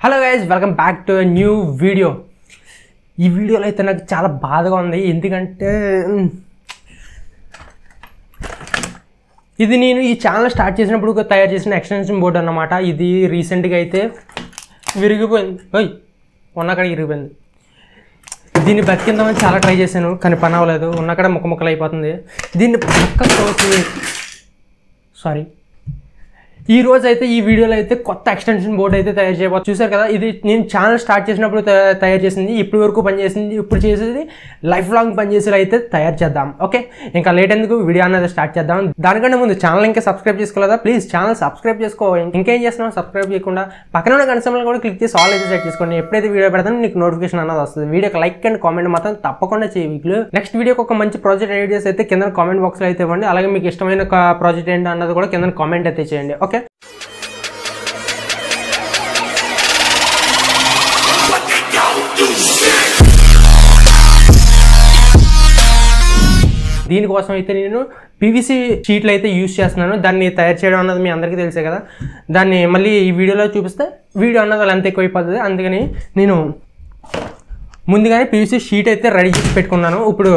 Hello guys, welcome back to a new video. ఈ వీడియోలో అయితే నాకు చాలా బాధగా ఉంది. ఎందుకంటే ఇది నేను ఈ ఛానల్ స్టార్ట్ చేసినప్పుడు తయారు చేసిన ఎక్స్టెన్షన్ బోర్డు అన్నమాట. ఇది రీసెంట్గా అయితే విరిగిపోయింది. ఉన్నక్కడ విరిగిపోయింది. దీన్ని బతికిందామని చాలా ట్రై చేశాను, కానీ పని అవ్వలేదు. ఉన్నక్కడ ముక్కలు అయిపోతుంది. దీన్ని పక్కకు ఈ రోజు అయితే ఈ వీడియోలో అయితే కొత్త ఎక్స్టెన్షన్ బోర్డు అయితే తయారు చేయబోతుంది. చూసారు కదా, ఇది నేను ఛానల్ స్టార్ట్ చేసినప్పుడు తయారు చేసింది, ఇప్పటి వరకు పనిచేసింది, ఇప్పుడు చేసేది లైఫ్ లాంగ్ పనిచేసేలా అయితే తయారు చేద్దాం. ఓకే, ఇంకా లేట్ ఎందుకు, వీడియో అనేది స్టార్ట్ చేద్దాం. దానికంటే ముందు ఛానల్ ఇంకా సబ్స్క్రైబ్ చేసుకోలేదా? ప్లీజ్ ఛానల్ సబ్స్క్రైబ్ చేసుకో. ఇంకేం చేస్తున్నావు, సబ్స్క్రైబ్ చేయకుండా పక్కన ఉన్న గంట కూడా క్లిక్ చేసి ఆల్ అయితే సెట్ చేసుకోండి. ఎప్పుడైతే వీడియో పెడతానో నీకు నోటిఫికేషన్ అన్నది వస్తుంది. వీడియోకి లైక్ అండ్ కామెంట్ మాత్రం తప్పకుండా చేయి. నెక్స్ట్ వీడియోకి ఒక మంచి ప్రాజెక్ట్ ఐడియాస్ అయితే కింద కామెంట్ బాక్స్లో అయితే ఇవ్వండి. అలాగే మీకు ఇష్టమైన ప్రాజెక్ట్ ఏంటి అన్నది కూడా కింద కామెంట్ అయితే చేయండి. ఓకే, దీనికోసం అయితే నేను పీవీసీ షీట్లు అయితే యూజ్ చేస్తున్నాను. దాన్ని తయారు చేయడం అన్నది మీ అందరికీ తెలిసే కదా. దాన్ని మళ్ళీ ఈ వీడియోలో చూపిస్తే వీడియో అన్నది అంత ఎక్కువైపోతుంది. అందుకని నేను ముందుగానే పీవీసీ షీట్ అయితే రెడీ చేసి పెట్టుకున్నాను. ఇప్పుడు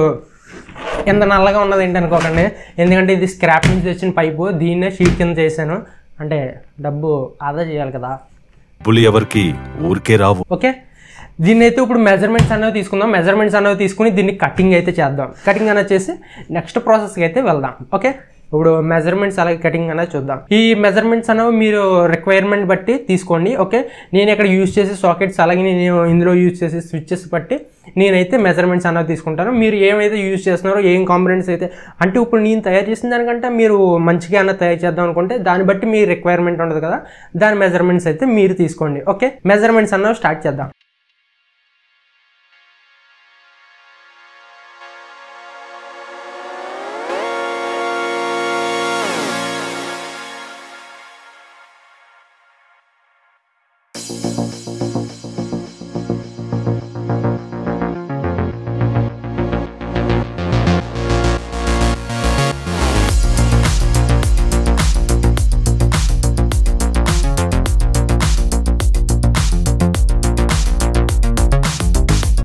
ఎంత నల్లగా ఉన్నది ఏంటి అనుకోకండి, ఎందుకంటే ఇది స్క్రాప్ నుంచి తెచ్చిన పైపు. దీన్నే షీట్ కింద చేశాను, అంటే డబ్బు ఆదా చేయాలి కదా. పులి ఎవరికి ఊరికే రావు. ఓకే, దీన్ని అయితే ఇప్పుడు మెజర్మెంట్స్ అనేవి తీసుకుందాం. మెజర్మెంట్స్ అనేవి తీసుకుని దీన్ని కటింగ్ అయితే చేద్దాం. కటింగ్ అనేది చేసి నెక్స్ట్ ప్రాసెస్కి అయితే వెళ్దాం. ఓకే, ఇప్పుడు మెజర్మెంట్స్ అలాగే కటింగ్ అనేది చూద్దాం. ఈ మెజర్మెంట్స్ అనేవి మీరు రిక్వైర్మెంట్ బట్టి తీసుకోండి. ఓకే, నేను ఇక్కడ యూజ్ చేసే సాకెట్స్ అలాగే నేను ఇందులో యూజ్ చేసే స్విచ్చెస్ బట్టి నేనైతే మెజర్మెంట్స్ అనేవి తీసుకుంటాను. మీరు ఏమైతే యూజ్ చేస్తున్నారో, ఏం కాంపోనెంట్స్ అయితే, అంటే ఇప్పుడు నేను తయారు చేసిన దానికంటే మీరు మంచిగా అన్నది తయారు చేద్దాం అనుకుంటే దాన్ని బట్టి మీ రిక్వైర్మెంట్ ఉండదు కదా, దాని మెజర్మెంట్స్ అయితే మీరు తీసుకోండి. ఓకే, మెజర్మెంట్స్ అనేవి స్టార్ట్ చేద్దాం.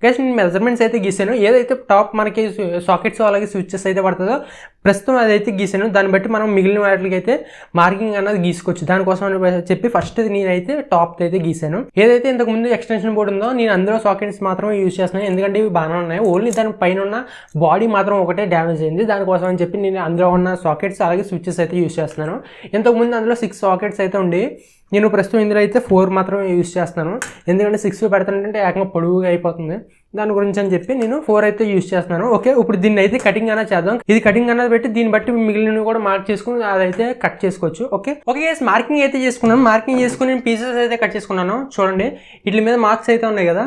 గైస్, నేను మెజర్మెంట్స్ అయితే గీసాను. ఏదైతే టాప్ మనకి సాకెట్స్ అలాగే స్విచ్చెస్ అయితే పడుతుందో ప్రస్తుతం అదైతే గీసాను. దాన్ని బట్టి మనం మిగిలిన వాటికి అయితే మార్కింగ్ అన్నది గీసుకోవచ్చు. దానికోసం అని చెప్పి ఫస్ట్ నేనైతే టాప్ అయితే గీసాను. ఏదైతే ఇంతకుముందు ఎక్స్టెన్షన్ బోర్డు ఉందో నేను అందులో సాకెట్స్ మాత్రమే యూజ్ చేస్తున్నాను, ఎందుకంటే ఇవి బాగానే ఉన్నాయి. ఓన్లీ దాని పైన ఉన్న బాడీ మాత్రం ఒకటే డ్యామేజ్ అయింది. దానికోసం అని చెప్పి నేను అందులో ఉన్న సాకెట్స్ అలాగే స్విచ్చెస్ అయితే యూజ్ చేస్తున్నాను. ఇంతకుముందు అందులో 6 సాకెట్స్ అయితే ఉండి, నేను ప్రస్తుతం ఇందులో అయితే 4 మాత్రమే యూజ్ చేస్తున్నాను. ఎందుకంటే 6 పెడతానంటే ఏకంగా పొడవుగా అయిపోతుంది. దాని గురించి అని చెప్పి నేను 4 అయితే యూజ్ చేస్తున్నాను. ఓకే, ఇప్పుడు దీన్ని అయితే కటింగ్ అనేది చేద్దాం. ఇది కటింగ్ అనేది పెట్టి దీన్ని బట్టి మిగిలినవి కూడా మార్క్ చేసుకుని అదైతే కట్ చేసుకోవచ్చు. ఓకే గైస్, మార్కింగ్ అయితే చేసుకున్నాను. మార్కింగ్ చేసుకుని నేను పీసెస్ అయితే కట్ చేసుకున్నాను. చూడండి, వీటి మీద మార్క్స్ అయితే ఉన్నాయి కదా,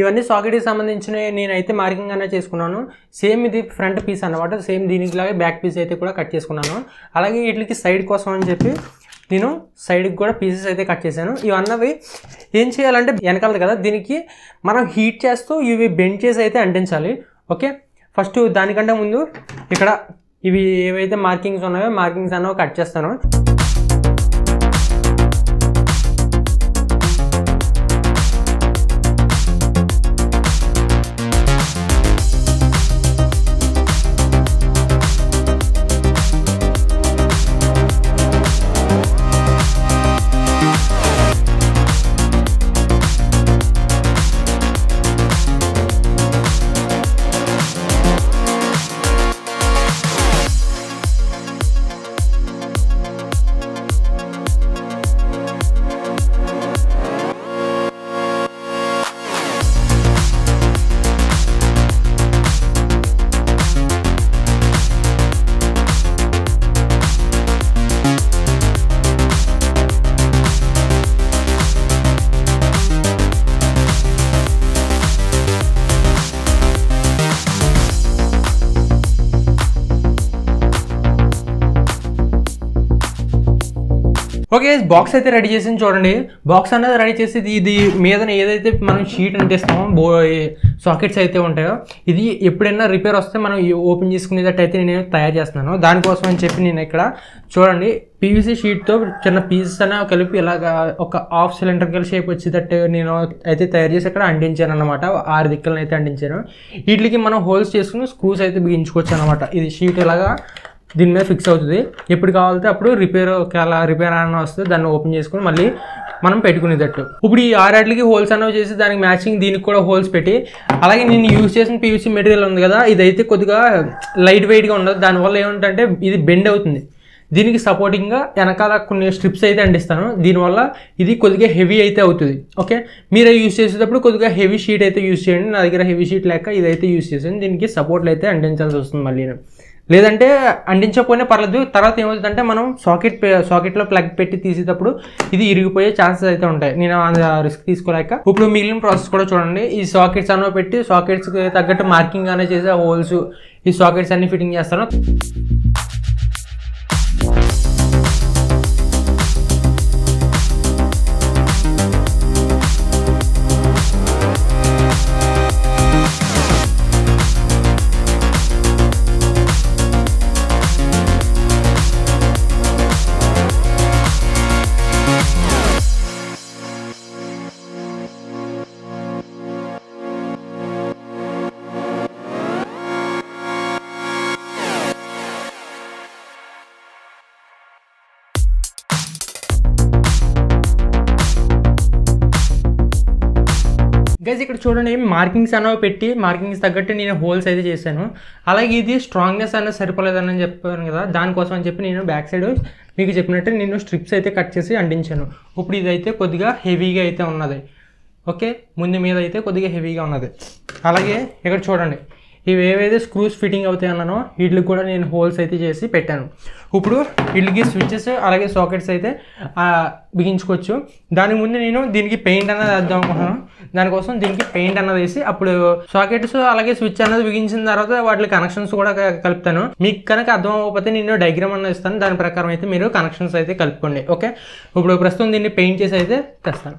ఇవన్నీ సాకెట్కి సంబంధించిన నేనైతే మార్కింగ్ అనేది చేసుకున్నాను. సేమ్ ఇది ఫ్రంట్ పీస్ అన్నమాట. సేమ్ దీనికి లాగే బ్యాక్ పీస్ అయితే కూడా కట్ చేసుకున్నాను. అలాగే వీటికి సైడ్ కోసం అని చెప్పి నేను సైడ్కి కూడా పీసెస్ అయితే కట్ చేశాను. ఇవన్నవి ఏం చేయాలంటే వెనకాలది కదా, దీనికి మనం హీట్ చేస్తూ ఇవి బెండ్ చేసి అయితే అంటించాలి. ఓకే, ఫస్ట్ దానికంటే ముందు ఇక్కడ ఇవి ఏవైతే మార్కింగ్స్ ఉన్నాయో మార్కింగ్స్ అన్నవి కట్ చేస్తాను. ఓకే బాక్స్ అయితే రెడీ చేసి చూడండి. బాక్స్ అనేది రెడీ చేసి ఇది మీద ఏదైతే మనం షీట్ అంటిస్తామో సాకెట్స్ అయితే ఉంటాయో ఇది ఎప్పుడైనా రిపేర్ వస్తే మనం ఓపెన్ చేసుకునేటట్టయితే నేను తయారు చేస్తున్నాను. దానికోసం అని చెప్పి నేను ఇక్కడ చూడండి పీవీసీ షీట్తో చిన్న పీసెస్ అనే కలిపి ఇలాగా ఒక హాఫ్ సిలిండ్రికల్ షేప్ వచ్చేటట్టు నేను అయితే తయారు చేసి ఇక్కడ అంటించాను అనమాట. 6 దిక్కులను అయితే అంటించాను. వీటికి మనం హోల్స్ చేసుకుని స్క్రూస్ అయితే బిగించుకోవచ్చు అనమాట. ఇది షీట్ ఇలాగా దీని మీద ఫిక్స్ అవుతుంది. ఎప్పుడు కావాలంటే అప్పుడు రిపేర్ అన్న వస్తే దాన్ని ఓపెన్ చేసుకుని మళ్ళీ మనం పెట్టుకునేటట్టు. ఇప్పుడు ఈ 6 వాటికి హోల్స్ అనేవి చేసి దానికి మ్యాచింగ్ దీనికి కూడా హోల్స్ పెట్టి, అలాగే నేను యూజ్ చేసిన పీవీసీ మెటీరియల్ ఉంది కదా ఇదైతే కొద్దిగా లైట్ వెయిట్గా ఉండదు. దానివల్ల ఏమిటంటే ఇది బెండ్ అవుతుంది. దీనికి సపోర్టింగ్గా వెనకాల కొన్ని స్ట్రిప్స్ అయితే అంటిస్తాను. దీనివల్ల ఇది కొద్దిగా హెవీ అయితే అవుతుంది. ఓకే, మీరే యూజ్ చేసేటప్పుడు కొద్దిగా హెవీ షీట్ అయితే యూజ్ చేయండి. నా దగ్గర హెవీ షీట్ లేక ఇదైతే యూజ్ చేసాను. దీనికి సపోర్ట్లు అయితే అంటించాల్సి వస్తుంది మళ్ళీ. లేదంటే అంటించకపోయినా పర్లేదు. తర్వాత ఏమవుతుందంటే మనం సాకెట్లో ప్లగ్ పెట్టి తీసేటప్పుడు ఇది ఇరిగిపోయే ఛాన్సెస్ అయితే ఉంటాయి. నేను రిస్క్ తీసుకోలేక ఇప్పుడు మిగిలిన ప్రాసెస్ కూడా చూడండి. ఈ సాకెట్స్ అనేవి పెట్టి సాకెట్స్కి తగ్గట్టు మార్కింగ్ అనేది చేసే హోల్స్ ఈ సాకెట్స్ అన్ని ఫిట్టింగ్ చేస్తాను. గైస్ ఇక్కడ చూడండి మార్కింగ్స్ అనేవి పెట్టి మార్కింగ్స్ తగ్గట్టు నేను హోల్స్ అయితే చేశాను. అలాగే ఇది స్ట్రాంగ్నెస్ అనేది సరిపోలేదని చెప్పాను కదా, దానికోసం అని చెప్పి నేను బ్యాక్ సైడ్ మీకు చెప్పినట్టు నేను స్ట్రిప్స్ అయితే కట్ చేసి అంటించాను. ఇప్పుడు ఇదైతే కొద్దిగా హెవీగా అయితే ఉన్నది. ఓకే, ముందు మీద అయితే కొద్దిగా హెవీగా ఉన్నది. అలాగే ఇక్కడ చూడండి ఇవి ఏవైతే స్క్రూస్ ఫిట్టింగ్ అవుతాయి అన్నానో వీటికి కూడా నేను హోల్స్ అయితే చేసి పెట్టాను. ఇప్పుడు వీటికి స్విచ్చెస్ అలాగే సాకెట్స్ అయితే బిగించుకోవచ్చు. దానికి ముందు నేను దీనికి పెయింట్ అన్నది వేద్దాం అనుకున్నాను. దానికోసం దీనికి పెయింట్ అన్నది వేసి అప్పుడు సాకెట్స్ అలాగే స్విచ్ అన్నది బిగించిన తర్వాత వాటి కనెక్షన్స్ కూడా కలుపుతాను. మీకు కనుక అర్థం అవ్వకపోతే నేను డయాగ్రామ్ అన్నది ఇస్తాను. దాని ప్రకారం అయితే మీరు కనెక్షన్స్ అయితే కలుపుకోండి. ఓకే, ఇప్పుడు ప్రస్తుతం దీన్ని పెయింట్ చేసి అయితే తెస్తాను.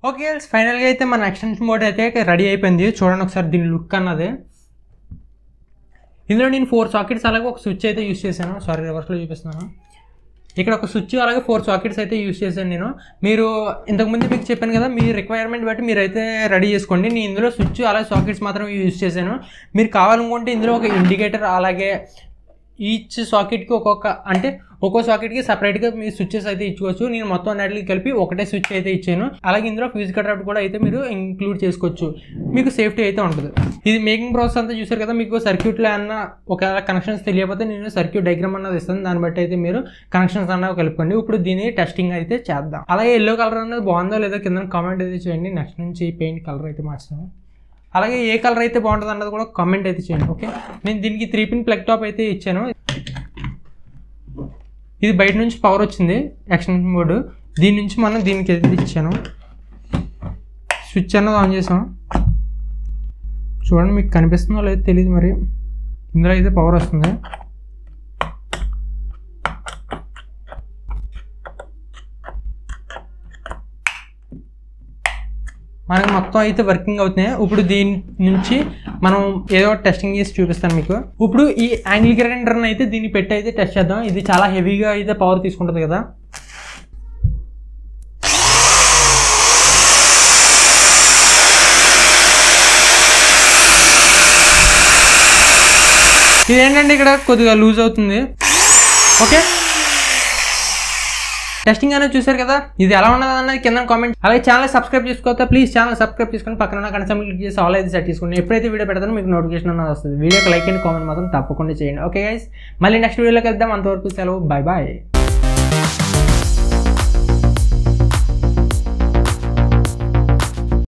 ఓకే ఫైనల్గా అయితే మన ఎక్స్టెన్షన్ మోడ్ అయితే రెడీ అయిపోయింది. చూడండి ఒకసారి దీని లుక్ అన్నది. ఇందులో నేను 4 సాకెట్స్ అలాగే ఒక స్విచ్ అయితే యూస్ చేశాను. సారీ రివర్స్లో చూపిస్తున్నాను. ఇక్కడ ఒక స్విచ్ అలాగే 4 సాకెట్స్ అయితే యూస్ చేశాను నేను. మీరు ఇంతకుముందు మీకు చెప్పాను కదా, మీ రిక్వైర్మెంట్ బట్టి మీరు అయితే రెడీ చేసుకోండి. నేను ఇందులో స్విచ్ అలాగే సాకెట్స్ మాత్రం యూస్ చేశాను. మీరు కావాలనుకుంటే ఇందులో ఒక ఇండికేటర్ అలాగే ఈచ్ సాకెట్కి ఒక్కో సాకెట్కి సపరేట్గా మీ స్విచ్చెస్ అయితే ఇచ్చుకోవచ్చు. నేను మొత్తం అన్నిటికి కలిపి ఒకటే స్విచ్ అయితే ఇచ్చాను. అలాగే ఇందులో ఫ్యూజ్ కట్అవుట్ కూడా అయితే మీరు ఇంక్లూడ్ చేసుకోవచ్చు. మీకు సేఫ్టీ అయితే ఉంటుంది. ఇది మేకింగ్ ప్రాసెస్ అంతా చూసారు కదా. మీకు సర్క్యూట్లో అన్న ఒకవేళ కనెక్షన్స్ తెలియకపోతే నేను సర్క్యూట్ డయాగ్రామ్ అన్నది ఇస్తాను. దాన్ని బట్టి అయితే మీరు కనెక్షన్స్ అన్నవి కలుపుకోండి. ఇప్పుడు దీన్ని టెస్టింగ్ అయితే చేద్దాం. అలాగే ఎల్లో కలర్ అనేది బాగుందో లేదో కింద కామెంట్ అయితే చేయండి. నెక్స్ట్ నుంచి పెయింట్ కలర్ అయితే మార్చాను. అలాగే ఏ కలర్ అయితే బాగుంటుంది అన్నది కూడా కామెంట్ అయితే చేయండి. ఓకే, నేను దీనికి 3 పిన్ ప్లగ్ టాప్ అయితే ఇచ్చాను. ఇది బయట నుంచి పవర్ వచ్చింది ఎక్స్టెన్షన్ బోర్డు. దీని నుంచి మనం దీనికి అయితే ఇచ్చాను. స్విచ్ అన్నది ఆన్ చేసాం. చూడండి మీకు కనిపిస్తుందో లేదో తెలియదు, మరి ఇందులో అయితే పవర్ వస్తుంది. మనకి మొత్తం అయితే వర్కింగ్ అవుతున్నాయి. ఇప్పుడు దీని నుంచి మనం ఏదో టెస్టింగ్ చేసి చూపిస్తాను మీకు. ఇప్పుడు ఈ యాంగిల్ గ్రైండర్ని అయితే దీన్ని పెట్టి అయితే టెస్ట్ చేద్దాం. ఇది చాలా హెవీగా అయితే పవర్ తీసుకుంటుంది కదా. ఇదేంటంటే ఇక్కడ కొద్దిగా లూజ్ అవుతుంది. ఓకే, టెస్టింగ్ అనేది చూసారు కదా, ఇది ఎలా ఉన్నది అన్నది కింద కామెంట్. అలాగే ఛానల్ సబ్స్క్రైబ్ చేసుకోవద్దా, ప్లీజ్ ఛానల్ సబ్స్క్రైబ్ చేసుకొని పక్కన ఉన్న కనెక్షన్ క్లిక్ చేసి ఆల్ అయితే సెట్ చేసుకోండి. ఎప్పుడైతే వీడియో పెడతానో మీకు నోటిఫికేషన్ అన్నది వస్తుంది. వీడియోకి లైక్ అండ్ కామెంట్ మాత్రం తప్పకుండా చేయండి. ఓకే గైస్, మళ్ళీ నెక్స్ట్ వీడియోలోకి వెళ్దాం. అంతవరకు సెలవు, బాయ్ బాయ్.